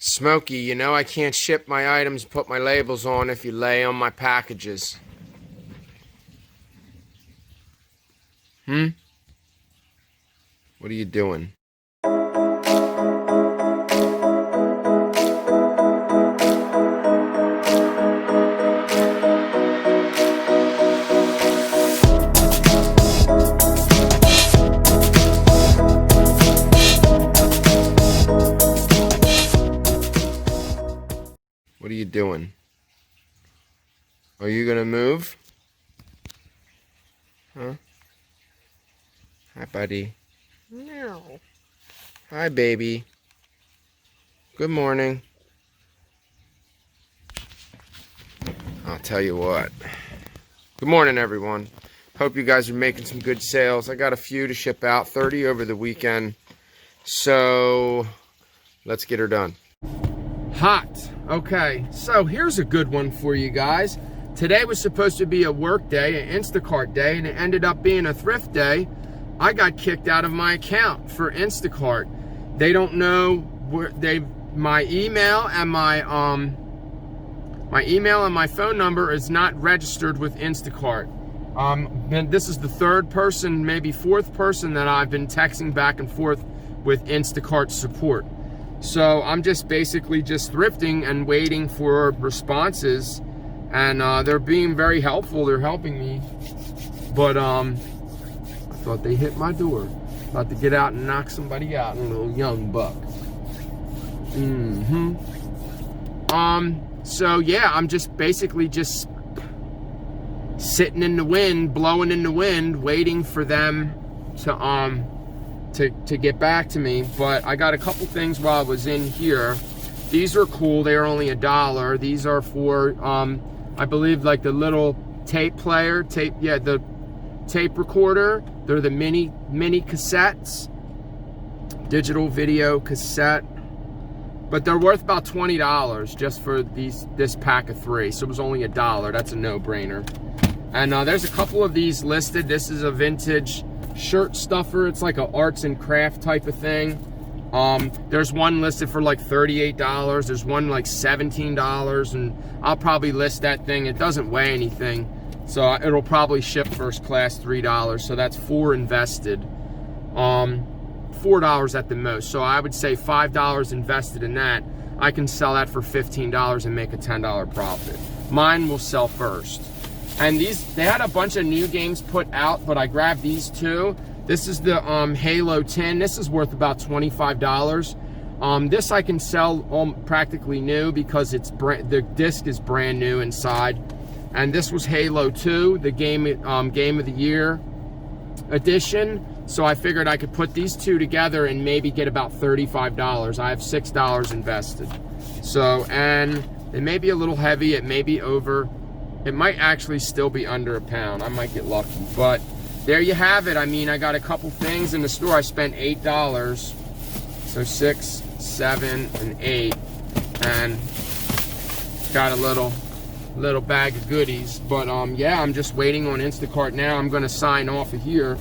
Smokey, you know I can't ship my items, put my labels on if you lay on my packages. What are you doing? What are you doing? Are you gonna move? Huh? Hi, buddy. No. Hi, baby. Good morning. I'll tell you what. Good morning, everyone. Hope you guys are making some good sales. I got a few to ship out, 30 over the weekend. So, let's get her done. Hot. Okay, so here's a good one for you guys. Today was supposed to be a work day, an Instacart day, and it ended up being a thrift day. I got kicked out of my account for Instacart. They don't know where my email and my phone number is not registered with Instacart. And this is the third person, maybe fourth person that I've been texting back and forth with Instacart support. So I'm just basically just thrifting and waiting for responses, and they're being very helpful. They're helping me, but I thought they hit my door. About to get out and knock somebody out, a little young buck. So yeah, I'm just basically just sitting in the wind, blowing in the wind, waiting for them to get back to me. But I got a couple things while I was in here. These are cool. They're only $1. These are for I believe like the little tape player, the tape recorder. They're the mini cassettes, digital video cassette, but they're worth about $20 just for this pack of 3. So it was only $1. That's a no-brainer. And there's a couple of these listed. This is a vintage shirt stuffer. It's like an arts and craft type of thing. There's one listed for like $38. There's one like $17, and I'll probably list that thing. It doesn't weigh anything, so it'll probably ship first class $3. So that's $4 invested. $4 at the most. So I would say $5 invested in that. I can sell that for $15 and make a $10 profit. Mine will sell first. And they had a bunch of new games put out, but I grabbed these two. This is the Halo 10. This is worth about $25. This I can sell practically new because the disc is brand new inside. And this was Halo 2, the game of the year edition. So I figured I could put these two together and maybe get about $35. I have $6 invested. So, and it may be a little heavy. It may be over. It might actually still be under a pound. I might get lucky, but there you have it. I mean, I got a couple things in the store. I spent $8, so 6, 7, and 8, and got a little bag of goodies. But yeah, I'm just waiting on Instacart now. I'm gonna sign off of here,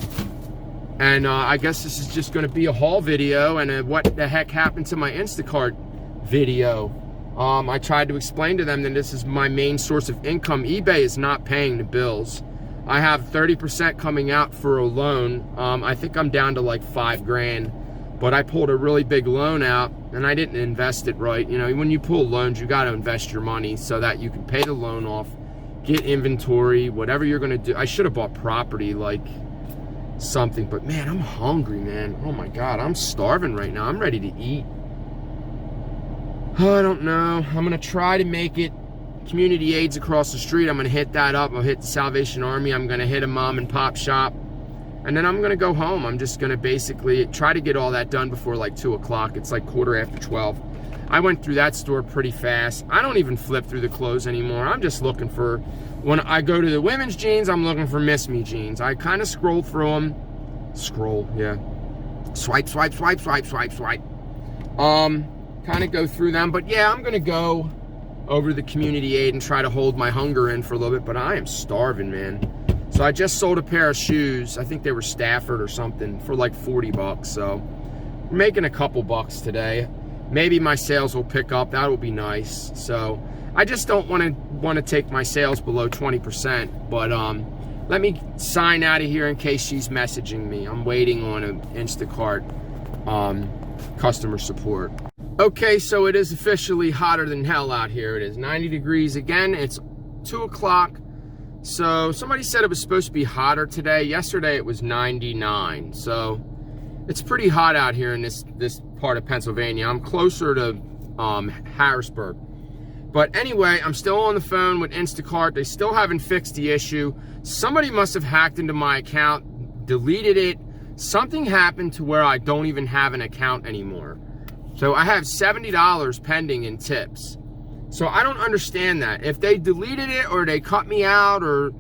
and I guess this is just gonna be a haul video and what the heck happened to my Instacart video. I tried to explain to them that this is my main source of income. eBay is not paying the bills. I have 30% coming out for a loan. I think I'm down to like $5 grand, but I pulled a really big loan out and I didn't invest it right. You know, when you pull loans, you got to invest your money so that you can pay the loan off, get inventory, whatever you're going to do. I should have bought property, like something, but man, I'm hungry, man. Oh my God, I'm starving right now. I'm ready to eat. Oh, I don't know. I'm going to try to make it. Community Aids across the street, I'm going to hit that up. I'll hit the Salvation Army. I'm going to hit a mom and pop shop. And then I'm going to go home. I'm just going to basically try to get all that done before like 2 o'clock. It's like 12:15. I went through that store pretty fast. I don't even flip through the clothes anymore. I'm just looking for, when I go to the women's jeans, I'm looking for Miss Me jeans. I kind of scroll through them. Yeah. Swipe. Kind of go through them. But yeah, I'm going to go over the Community Aid and try to hold my hunger in for a little bit, but I am starving, man. So I just sold a pair of shoes. I think they were Stafford or something for like $40. So we're making a couple bucks today. maybe my sales will pick up. That will be nice. So I just don't want to take my sales below 20%. But let me sign out of here in case she's messaging me. I'm waiting on an Instacart customer support. Okay, so it is officially hotter than hell out here. It is 90 degrees again. It's 2 o'clock. So somebody said it was supposed to be hotter today. Yesterday it was 99. So it's pretty hot out here in this part of Pennsylvania. I'm closer to Harrisburg. But anyway, I'm still on the phone with Instacart. They still haven't fixed the issue. Somebody must have hacked into my account, deleted it. Something happened to where I don't even have an account anymore. So I have $70 pending in tips. So I don't understand that. If they deleted it or they cut me out or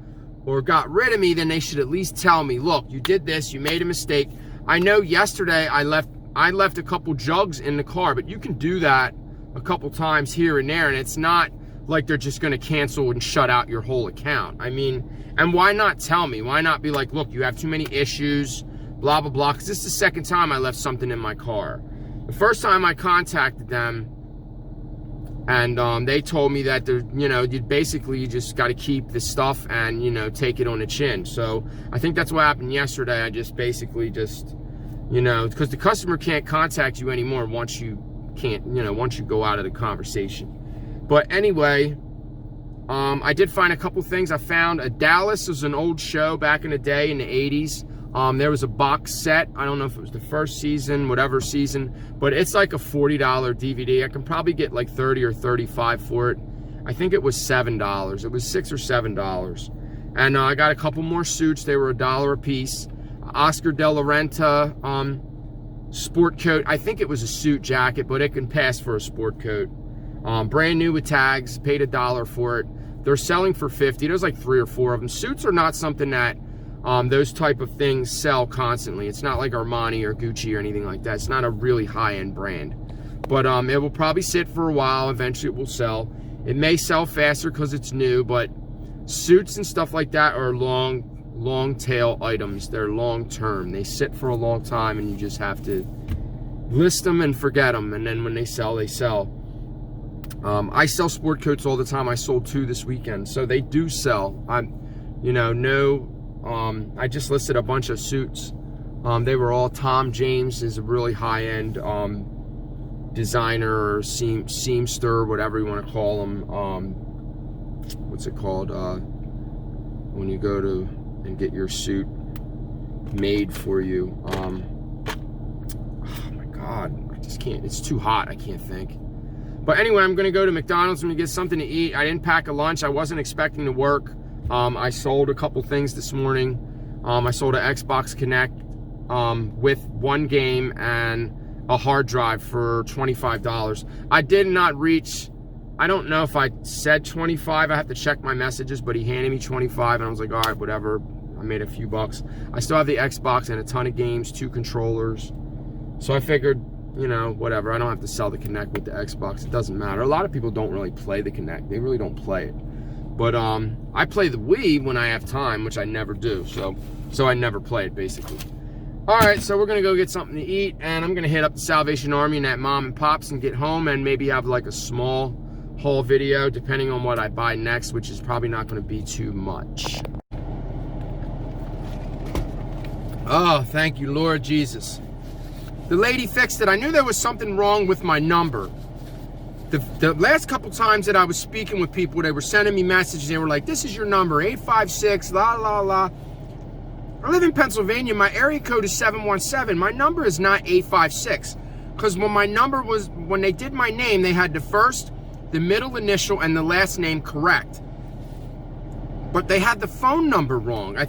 got rid of me, then they should at least tell me, look, you did this, you made a mistake. I know yesterday I left a couple jugs in the car, but you can do that a couple times here and there, and it's not like they're just gonna cancel and shut out your whole account. I mean, and why not tell me? Why not be like, look, you have too many issues, blah, blah, blah, because this is the second time I left something in my car. The first time I contacted them, and they told me that, you just got to keep the stuff and, take it on the chin. So I think that's what happened yesterday. I just basically because the customer can't contact you anymore once you go out of the conversation. But anyway, I did find a couple things. I found Dallas was an old show back in the day in the 80s. There was a box set. I don't know if it was the first season, whatever season, but it's like a $40 DVD. I can probably get like 30 or 35 for it. I think it was $7. It was $6 or $7. And I got a couple more suits. They were $1 a piece. Oscar De La Renta sport coat. I think it was a suit jacket, but it can pass for a sport coat. Brand new with tags. Paid $1 for it. They're selling for $50. There's like 3 or 4 of them. Suits are not something that those type of things sell constantly. It's not like Armani or Gucci or anything like that. It's not a really high-end brand. But it will probably sit for a while. Eventually it will sell. It may sell faster because it's new, but suits and stuff like that are long tail items. They're long term. They sit for a long time, and you just have to list them and forget them. And then when they sell, they sell. I sell sport coats all the time. I sold 2 this weekend, so they do sell. I just listed a bunch of suits. They were all Tom James is a really high-end designer or seamster, whatever you want to call them. What's it called? When you go to and get your suit made for you. Oh my God, I just can't. It's too hot. I can't think. But anyway, I'm gonna go to McDonald's. I'm gonna get something to eat. I didn't pack a lunch. I wasn't expecting to work. I sold a couple things this morning. I sold an Xbox Connect with 1 game and a hard drive for $25. I did not reach, I don't know if I said 25. I have to check my messages, but he handed me 25 and I was like, all right, whatever. I made a few bucks. I still have the Xbox and a ton of games, 2 controllers. So I figured, whatever. I don't have to sell the Connect with the Xbox. It doesn't matter. A lot of people don't really play the Connect. They really don't play it. But I play the Wii when I have time, which I never do. So I never play it, basically. All right, so we're going to go get something to eat, and I'm going to hit up the Salvation Army and that Mom and Pops and get home and maybe have like a small haul video, depending on what I buy next, which is probably not going to be too much. Oh, thank you, Lord Jesus. The lady fixed it. I knew there was something wrong with my number. The last couple times that I was speaking with people, they were sending me messages. They were like, this is your number, 856, la, la, la. I live in Pennsylvania. My area code is 717. My number is not 856. Because when they did my name, they had the first, the middle initial, and the last name correct. But they had the phone number wrong. I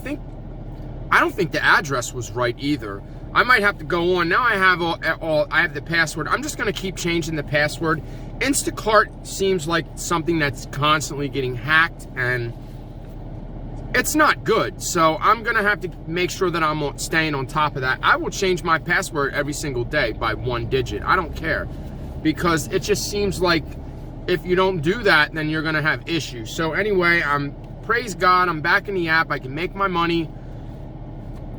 don't think the address was right either. I might have to go on. Now I have I have the password. I'm just going to keep changing the password. Instacart seems like something that's constantly getting hacked, and it's not good. So I'm going to have to make sure that I'm staying on top of that. I will change my password every single day by 1 digit. I don't care, because it just seems like if you don't do that, then you're going to have issues. So anyway, praise God, I'm back in the app. I can make my money.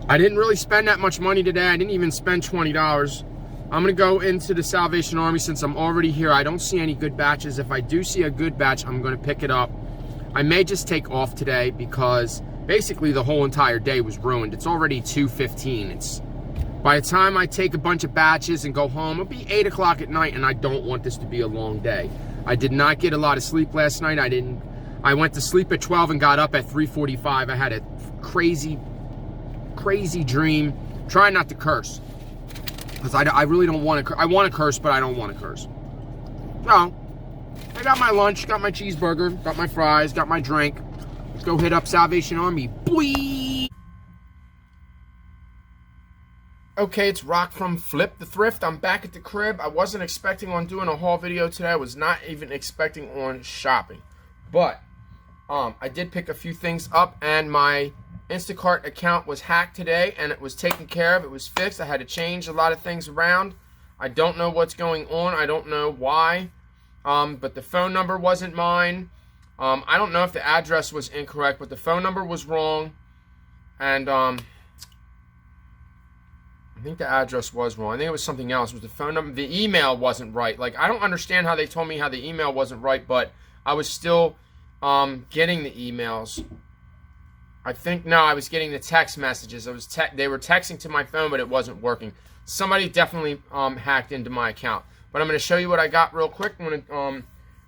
I didn't really spend that much money today. I didn't even spend $20. I'm gonna go into the Salvation Army since I'm already here. I don't see any good batches. If I do see a good batch, I'm gonna pick it up. I may just take off today because basically the whole entire day was ruined. It's already 2:15. By the time I take a bunch of batches and go home, it'll be 8 o'clock at night, and I don't want this to be a long day. I did not get a lot of sleep last night. I went to sleep at 12 and got up at 3:45. I had a crazy dream. Try not to curse, because I really don't want to. I want to curse, but I don't want to curse. So, I got my lunch, got my cheeseburger, got my fries, got my drink. Let's go hit up Salvation Army. Boy! Okay, it's Rock from Flip the Thrift. I'm back at the crib. I wasn't expecting on doing a haul video today. I was not even expecting on shopping. But I did pick a few things up, and my Instacart account was hacked today, and it was taken care of. It was fixed. I had to change a lot of things around. I don't know what's going on. I don't know why. But the phone number wasn't mine. I don't know if the address was incorrect, but the phone number was wrong. And I think the address was wrong. I think it was something else. It was the phone number. The email wasn't right. Like, I don't understand how they told me how the email wasn't right, but I was still getting the emails. I think, no, I was getting the text messages. They were texting to my phone, but it wasn't working. Somebody definitely hacked into my account. But I'm going to show you what I got real quick. I'm going to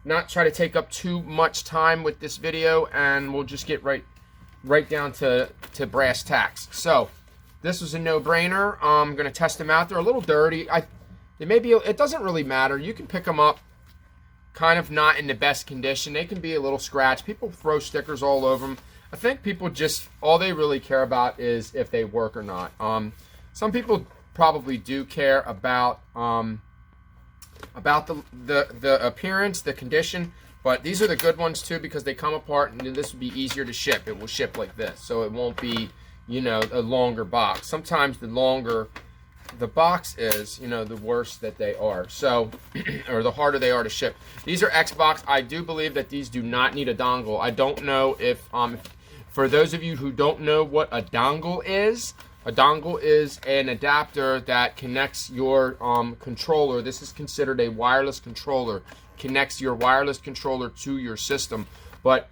not try to take up too much time with this video, and we'll just get right down to brass tacks. So, this was a no-brainer. I'm going to test them out. They're a little dirty. It doesn't really matter. You can pick them up kind of not in the best condition. They can be a little scratched. People throw stickers all over them. I think people just, all they really care about is if they work or not. Some people probably do care about the appearance, the condition, but these are the good ones too, because they come apart, and this would be easier to ship. It will ship like this, so it won't be, you know, a longer box. Sometimes the longer the box is, you know, the worse that they are. So, or the harder they are to ship. These are Xbox. I do believe that these do not need a dongle. I don't know if, for those of you who don't know what a dongle is an adapter that connects your controller. This is considered a wireless controller. Connects your wireless controller to your system. But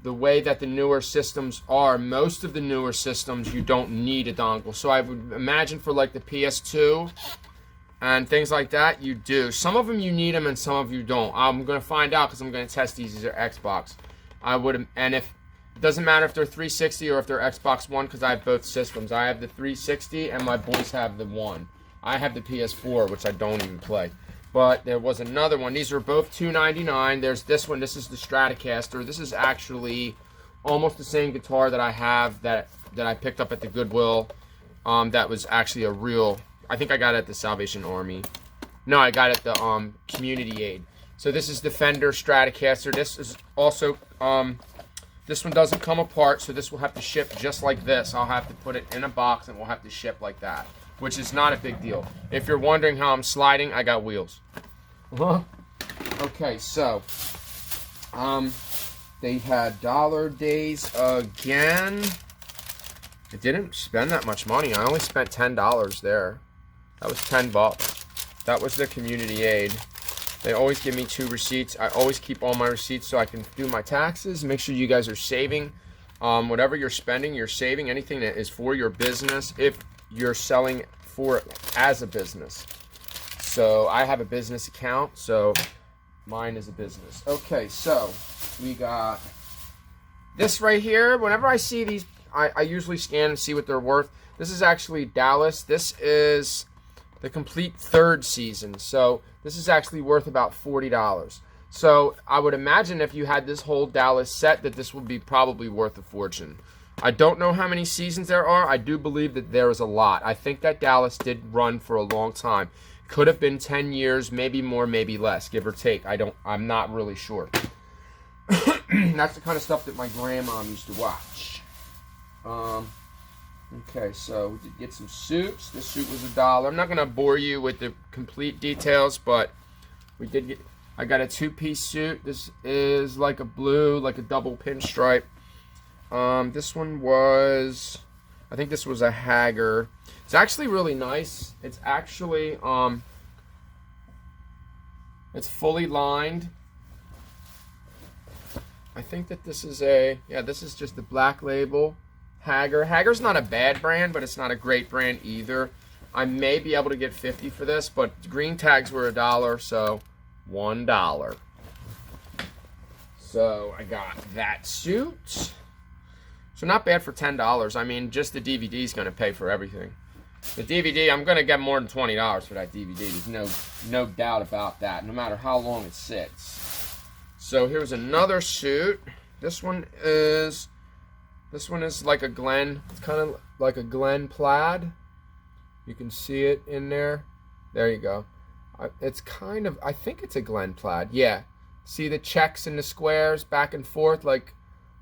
the way that the newer systems are, most of the newer systems, you don't need a dongle. So I would imagine for like the PS2 and things like that, you do. Some of them you need them and some of you don't. I'm going to find out because I'm going to test these. These are Xbox. And if it doesn't matter if they're 360 or if they're Xbox One, because I have both systems. I have the 360 and my boys have the One. I have the PS4, which I don't even play. But there was another one. These are both $2.99. There's this one. This is the Stratocaster. This is actually almost the same guitar that I have that I picked up at the Goodwill. That was actually a real. I think I got it at the Salvation Army. No, I got it at the Community Aid. So this is the Fender Stratocaster. This is also this one doesn't come apart, so this will have to ship just like this. I'll have to put it in a box and we'll have to ship like that, which is not a big deal. If you're wondering how I'm sliding, I got wheels. Okay, so they had dollar days again. I didn't spend that much money. I only spent $10 there. That was $10. That was the Community Aid. They always give me 2 receipts. I always keep all my receipts so I can do my taxes. Make sure you guys are saving. Whatever you're spending, you're saving. Anything that is for your business, if you're selling for it as a business. So I have a business account, so mine is a business. Okay, so we got this right here. Whenever I see these, I usually scan and see what they're worth. This is actually Dallas. This is the complete 3rd season. So this is actually worth about $40. So I would imagine if you had this whole Dallas set that this would be probably worth a fortune. I don't know how many seasons there are. I do believe that there is a lot. I think that Dallas did run for a long time. Could have been 10 years, maybe more, maybe less, give or take. I'm not really sure. That's the kind of stuff that my grandma used to watch. Okay, so we did get some suits. This suit was $1. I'm not going to bore you with the complete details, but we did get. I got a 2-piece suit. This is like a blue, like a double pinstripe. This one was I think this was a Hager. It's actually really nice. It's actually it's fully lined. I think that this is this is just the black label Hager. Hager's not a bad brand, but it's not a great brand either. I may be able to get 50 for this, but green tags were $1, so $1. So I got that suit. So not bad for $10. I mean, just the DVD is going to pay for everything. The DVD, I'm going to get more than $20 for that DVD. There's no doubt about that, no matter how long it sits. So here's another suit. This one is like a Glen. It's kind of like a Glen plaid. You can see it in there. There you go. It's kind of, I think it's a Glen plaid. Yeah. See the checks and the squares back and forth? Like,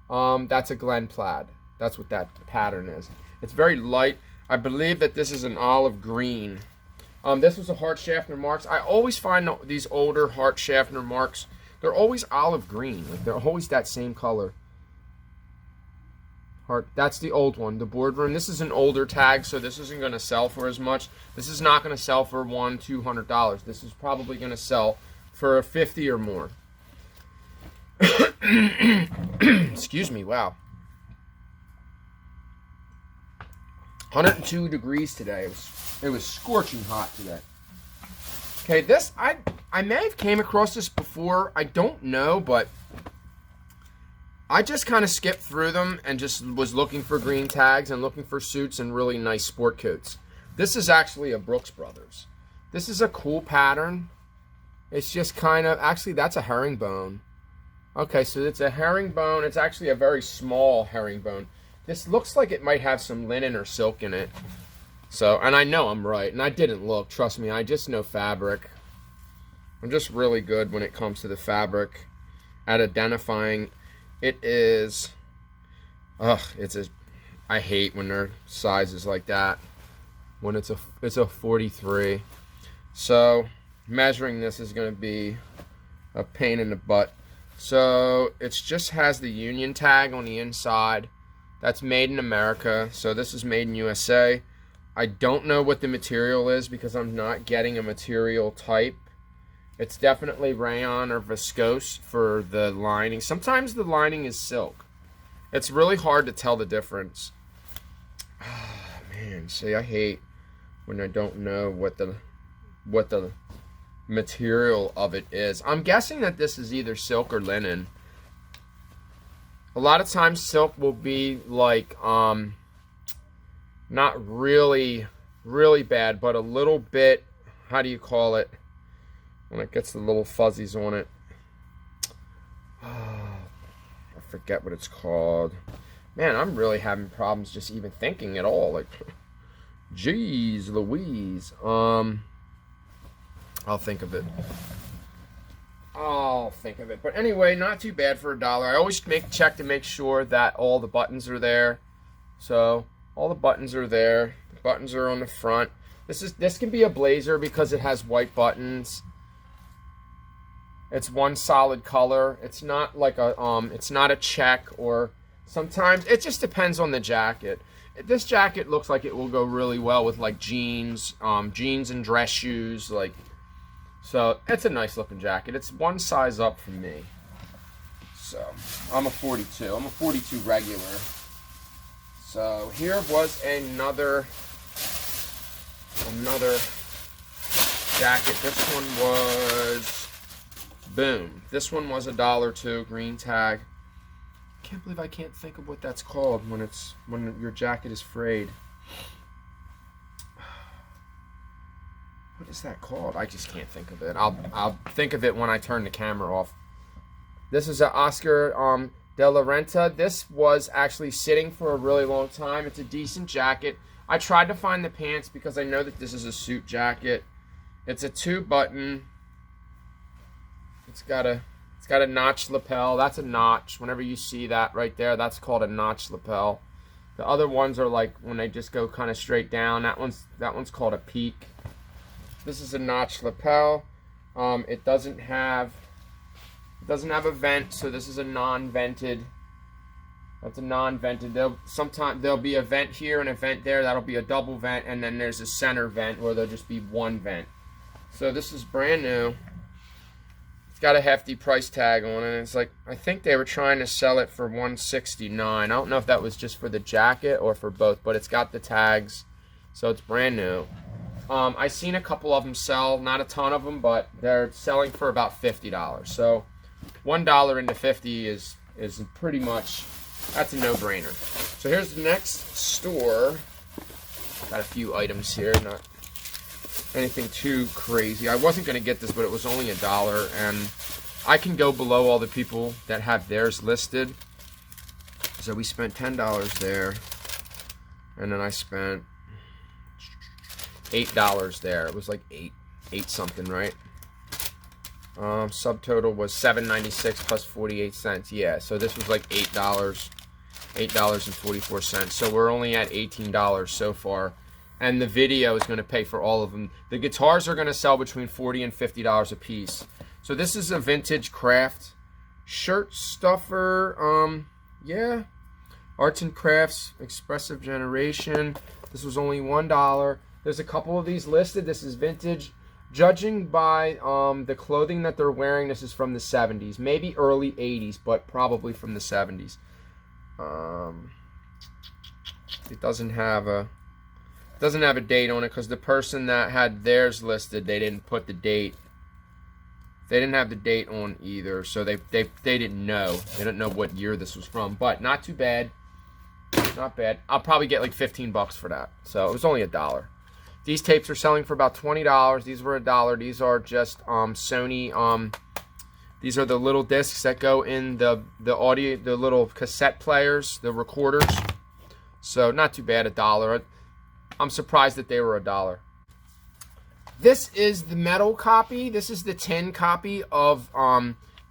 that's a Glen plaid. That's what that pattern is. It's very light. I believe that this is an olive green. This was a Hart Schaffner Marks. I always find these older Hart Schaffner Marks, they're always olive green. Like, they're always that same color. That's the old one, the Boardroom. This is an older tag, so this isn't going to sell for as much. This is not going to sell for $200. This is probably going to sell for $50 or more. Excuse me, wow. 102 degrees today. It was scorching hot today. Okay, this, I may have came across this before. I don't know, but I just kind of skipped through them and just was looking for green tags and looking for suits and really nice sport coats. This is actually a Brooks Brothers. This is a cool pattern. It's just kind of, actually that's a herringbone. Okay, so it's a herringbone. It's actually a very small herringbone. This looks like it might have some linen or silk in it. So, and I know I'm right, and I didn't look. Trust me, I just know fabric. I'm just really good when it comes to the fabric at identifying. It is, I hate when they're sizes like that. When it's a 43. So measuring this is going to be a pain in the butt. So it just has the Union tag on the inside. That's made in America. So this is made in USA. I don't know what the material is because I'm not getting a material type. It's definitely rayon or viscose for the lining. Sometimes the lining is silk. It's really hard to tell the difference. Oh, man, see, I hate when I don't know what the material of it is. I'm guessing that this is either silk or linen. A lot of times silk will be like not really bad, but a little bit, how do you call it? When it gets the little fuzzies on it. Oh, I forget what it's called. Man, I'm really having problems just even thinking at all. Like, geez Louise. I'll think of it. But anyway, not too bad for $1. I always check to make sure that all the buttons are there. So, all the buttons are there. The buttons are on the front. This can be a blazer because it has white buttons. It's one solid color. It's not like it's not a check, or sometimes it just depends on the jacket. This jacket looks like it will go really well with like jeans and dress shoes, like. So it's a nice looking jacket. It's one size up from me. So I'm a 42. I'm a 42 regular. So here was another jacket. This one was. Boom. This one was $1 too, green tag. Can't believe I can't think of what that's called when your jacket is frayed. What is that called? I just can't think of it. I'll think of it when I turn the camera off. This is an Oscar de la Renta. This was actually sitting for a really long time. It's a decent jacket. I tried to find the pants because I know that this is a suit jacket. It's a 2-button. It's got a notch lapel. That's a notch. Whenever you see that right there, that's called a notch lapel. The other ones are like when they just go kind of straight down. That one's called a peak. This is a notch lapel. It doesn't have a vent, so this is a non-vented That's a non-vented. Sometimes there'll be a vent here and a vent there. That'll be a double vent, and then there's a center vent where there'll just be one vent. So this is brand new. It's got a hefty price tag on it. It's like, I think they were trying to sell it for $169. I don't know if that was just for the jacket or for both, but it's got the tags, so it's brand new. I seen a couple of them sell, not a ton of them, but they're selling for about $50. So $1 into 50 is pretty much, that's a no-brainer. So here's the next store. Got a few items here, not anything too crazy. I wasn't going to get this, but it was only $1, and I can go below all the people that have theirs listed. So we spent $10 there, and then I spent $8 there. It was like eight something, right? Subtotal was $7.96 plus 48 cents. Yeah, so this was like $8.44. So we're only at $18 so far. And the video is going to pay for all of them. The guitars are going to sell between $40 and $50 a piece. So this is a vintage craft shirt stuffer. Yeah. Arts and Crafts, Expressive Generation. This was only $1. There's a couple of these listed. This is vintage. Judging by the clothing that they're wearing, this is from the 70s. Maybe early 80s, but probably from the 70s. It doesn't have a date on it because the person that had theirs listed, they didn't put the date. They didn't have the date on either, so they didn't know. They didn't know what year this was from, but not too bad. Not bad. I'll probably get like $15 for that. So it was only $1. These tapes are selling for about $20. These were $1. These are just Sony. These are the little discs that go in the audio, the little cassette players, the recorders. So not too bad, $1. I'm surprised that they were $1. This is the metal copy. This is the tin copy of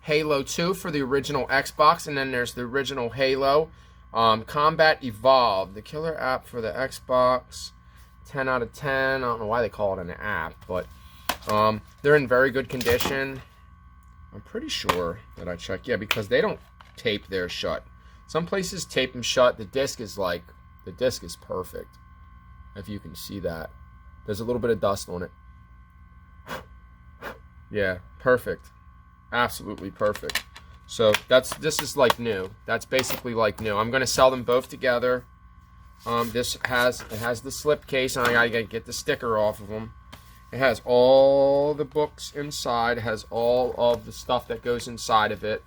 Halo 2 for the original Xbox, and then there's the original Halo. Combat Evolved, the killer app for the Xbox. 10 out of 10. I don't know why they call it an app, but they're in very good condition. I'm pretty sure that I checked. Yeah, because they don't tape theirs shut. Some places tape them shut. The disc is perfect. If you can see that. There's a little bit of dust on it. Yeah, perfect. Absolutely perfect. So this is like new. That's basically like new. I'm gonna sell them both together. It has the slip case, and I gotta get the sticker off of them. It has all the books inside. It has all of the stuff that goes inside of it.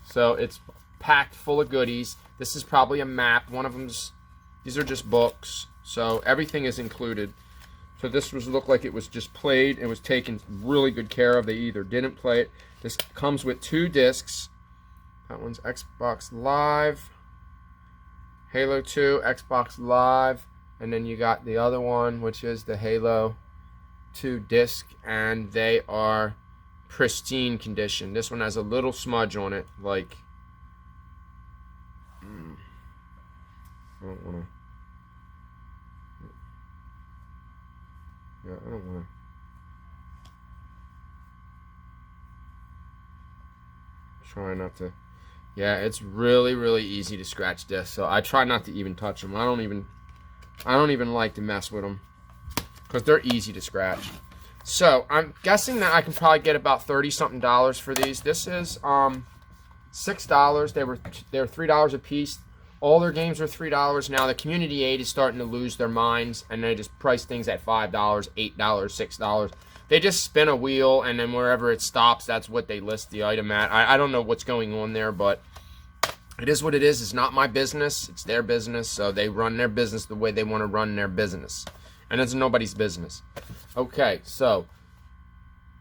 So it's packed full of goodies. This is probably a map. These are just books. So everything is included. So this looked like it was just played. It was taken really good care of. They either didn't play it. This comes with 2 discs. That one's Xbox Live. Halo 2, Xbox Live. And then you got the other one, which is the Halo 2 disc. And they are pristine condition. This one has a little smudge on it. Like, I don't want to. Yeah, I don't want to. Try not to. Yeah, it's really, really easy to scratch discs. So I try not to even touch them. I don't even like to mess with them because they're easy to scratch. So I'm guessing that I can probably get about $30-something for these. This is $6. They're $3 a piece. All their games are $3 now. The community aid is starting to lose their minds, and they just price things at $5, $8, $6. They just spin a wheel, and then wherever it stops, that's what they list the item at. I don't know what's going on there, but it is what it is. It's not my business. It's their business, so they run their business the way they want to run their business. And it's nobody's business. Okay, so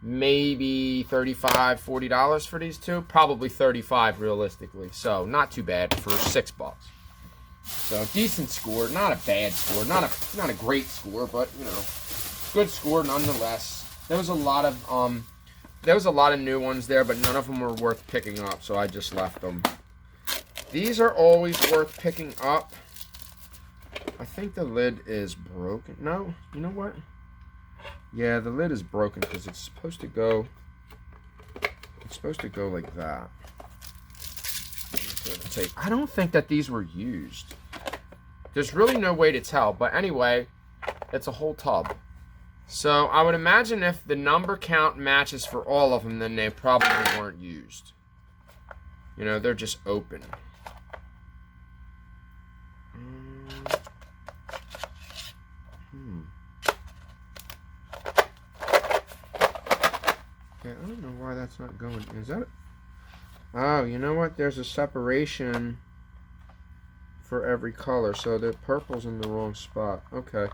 maybe $35, $40 for these two. Probably $35 realistically. So not too bad for $6. So decent score, not a bad score, not a great score, but you know, good score nonetheless. There was a lot of new ones there, but none of them were worth picking up, so I just left them. These are always worth picking up. I think the lid is broken. No, you know what? Yeah, the lid is broken because it's supposed to go like that. Let me put it tape. I don't think that these were used. There's really no way to tell. But anyway, it's a whole tub. So I would imagine if the number count matches for all of them, then they probably weren't used. You know, they're just open. Okay, I don't know why that's not going. Is that it? Oh, you know what? There's a separation for every color. So the purple's in the wrong spot. Okay.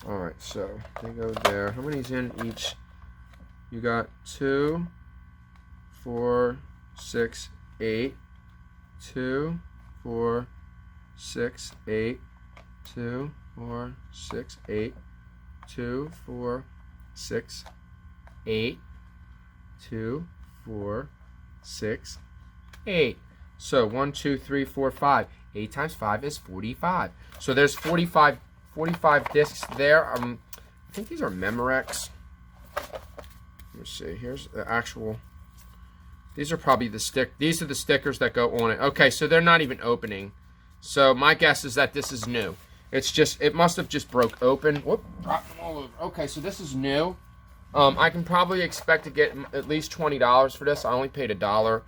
Alright, so they go there. How many's in each? You got 2, 4, 6, 8. 2, 4, 6, 8. 2, 4, 6, 8. 2, 4, 6, 8. 2, 4, 6, 8. So 1, 2, 3, 4, 5. 8 times 5 is 45. So there's 45 discs there. I think these are Memorex. Let me see. Here's the actual. These are probably these are the stickers that go on it. Okay, so they're not even opening. So my guess is that this is new. It must have just broke open. Whoop, dropped them all over. Okay, so this is new. I can probably expect to get at least $20 for this. I only paid $1.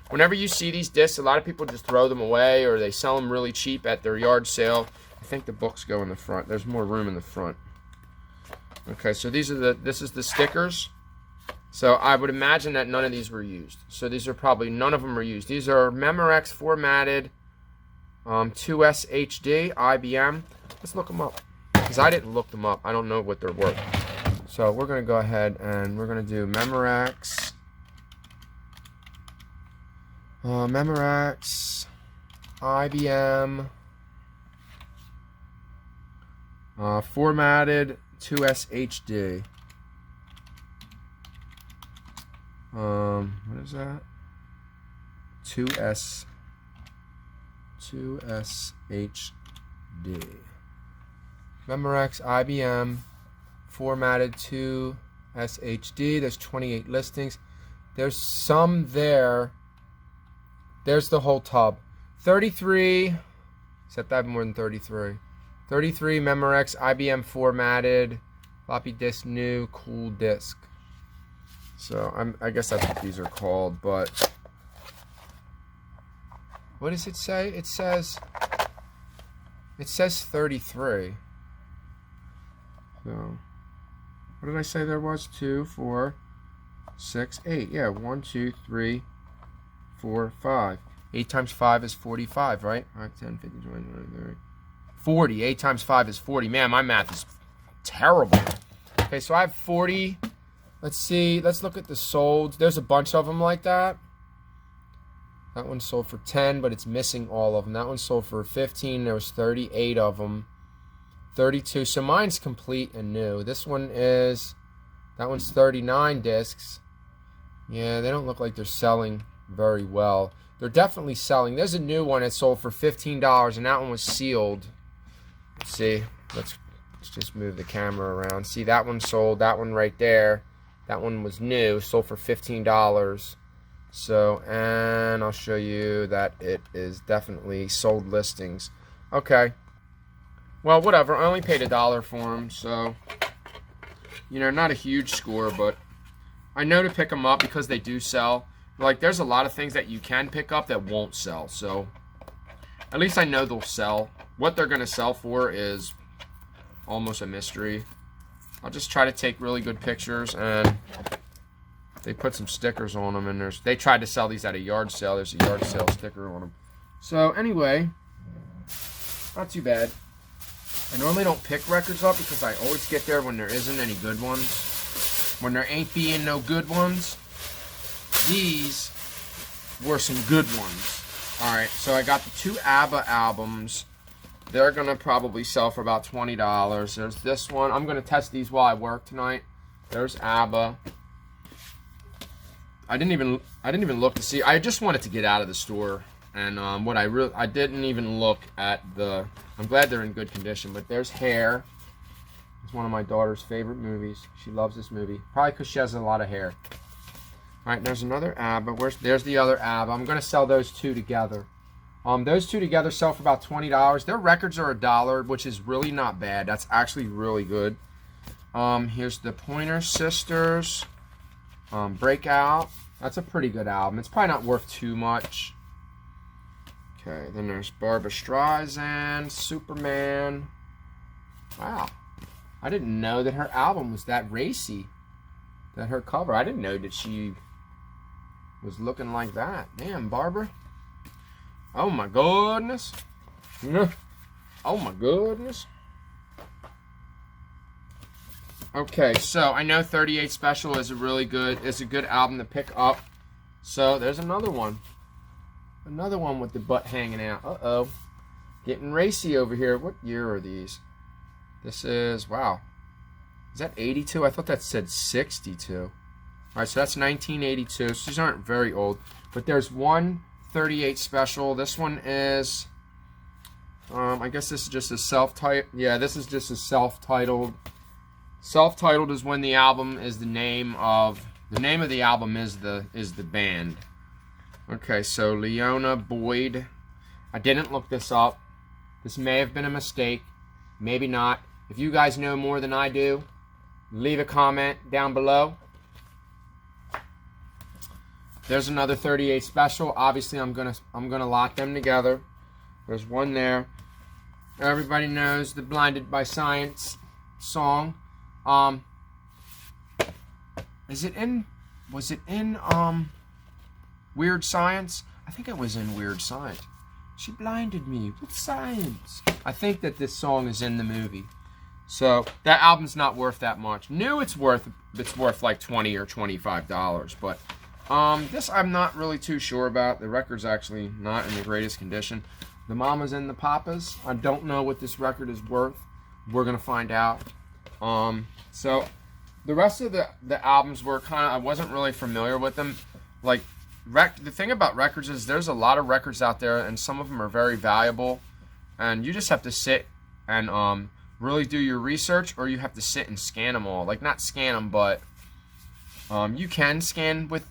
Whenever you see these discs, a lot of people just throw them away or they sell them really cheap at their yard sale. I think the books go in the front. There's more room in the front. Okay, so this is the stickers. So I would imagine that none of these were used. So these are probably, none of them are used. These are Memorex formatted 2S HD IBM. Let's look them up. Because I didn't look them up. I don't know what they're worth. So we're going to go ahead and we're going to do Memorex. Memorex IBM formatted 2S HD. What is that? 2S HD. Memorex IBM formatted 2S HD. There's 28 listings. There's some there. There's the whole tub. 33. Except I have more than 33. 33 Memorex IBM formatted floppy disk new cool disk. So I guess that's what these are called, but what does it say? It says 33. So what did I say there was? 2, 4, 6, 8. Yeah, 1, 2, 3, 4, 5. 8 times 5 is 45, right? 5, 10, 15, 20, 30. 40. 8 times 5 is 40. Man, my math is terrible. Okay, so I have 40. Let's see. Let's look at the sold. There's a bunch of them like that. That one sold for 10, but it's missing all of them. That one sold for 15. There was 38 of them. 32. So mine's complete and new. This one is, that one's 39 discs. Yeah, they don't look like they're selling very well. They're definitely selling. There's a new one that sold for $15, and that one was sealed. Let's see. Let's just move the camera around. See, that one sold. That one right there. That one was new, sold for $15. So, and I'll show you that it is definitely sold listings. Okay. Well, whatever. I only paid $1 for them, so, you know, not a huge score, but I know to pick them up because they do sell. Like, there's a lot of things that you can pick up that won't sell, so at least I know they'll sell. What they're going to sell for is almost a mystery. I'll just try to take really good pictures, and they put some stickers on them, and they tried to sell these at a yard sale. There's a yard sale sticker on them. So anyway, not too bad. I normally don't pick records up because I always get there when there isn't any good ones. When there ain't being no good ones. These were some good ones. Alright, so I got the 2 ABBA albums. They're going to probably sell for about $20. There's this one. I'm going to test these while I work tonight. There's ABBA. I didn't even look to see. I just wanted to get out of the store. And I didn't even look at the, I'm glad they're in good condition, but there's Hair. It's one of my daughter's favorite movies. She loves this movie. Probably because she has a lot of hair. Alright, there's another ABBA. There's the other ABBA. I'm going to sell those 2 together. Those two together sell for about $20. Their records are $1, which is really not bad. That's actually really good. Here's the Pointer Sisters. Breakout. That's a pretty good album. It's probably not worth too much. Okay, then there's Barbra Streisand, Superman. Wow. I didn't know that her album was that racy. That her cover. I didn't know that she was looking like that. Damn, Barbara. Oh my goodness. Oh my goodness. Okay, so I know 38 Special is a good album to pick up. So there's another one. Another one with the butt hanging out. Uh-oh. Getting racy over here. What year are these? This is, wow. Is that 82? I thought that said 62. All right, so that's 1982. So these aren't very old. But there's one 38 Special. This one is, I guess this is just a self-titled. Yeah, this is just a self-titled. Self-titled is when the album is the name of the album is the band. Okay, so Leona Boyd. I didn't look this up. This may have been a mistake. Maybe not. If you guys know more than I do, leave a comment down below. There's another 38 Special. Obviously, I'm gonna lock them together. There's one there. Everybody knows the Blinded by Science song. Was it in Weird Science? I think it was in Weird Science. She blinded me with science. I think that this song is in the movie. So that album's not worth that much. New, it's worth like $20 or $25, but this I'm not really too sure about. The record's actually not in the greatest condition. The Mamas and the Papas. I don't know what this record is worth. We're gonna find out. So the rest of the albums were I wasn't really familiar with them. Like the thing about records is there's a lot of records out there, and some of them are very valuable, and you just have to sit and really do your research, or you have to sit and scan them all. Like, not scan them, but you can scan with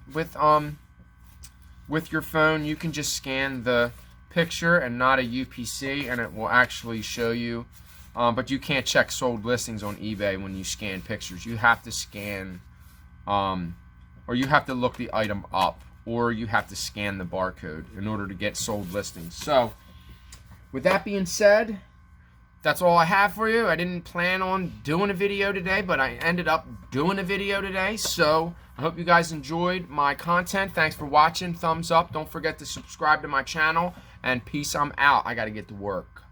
your phone. You can just scan the picture and not a UPC, and it will actually show you. But you can't check sold listings on eBay when you scan pictures. You have to scan, or you have to look the item up, or you have to scan the barcode in order to get sold listings. So, with that being said, that's all I have for you. I didn't plan on doing a video today, but I ended up doing a video today. So, I hope you guys enjoyed my content. Thanks for watching. Thumbs up. Don't forget to subscribe to my channel. And peace, I'm out. I got to get to work.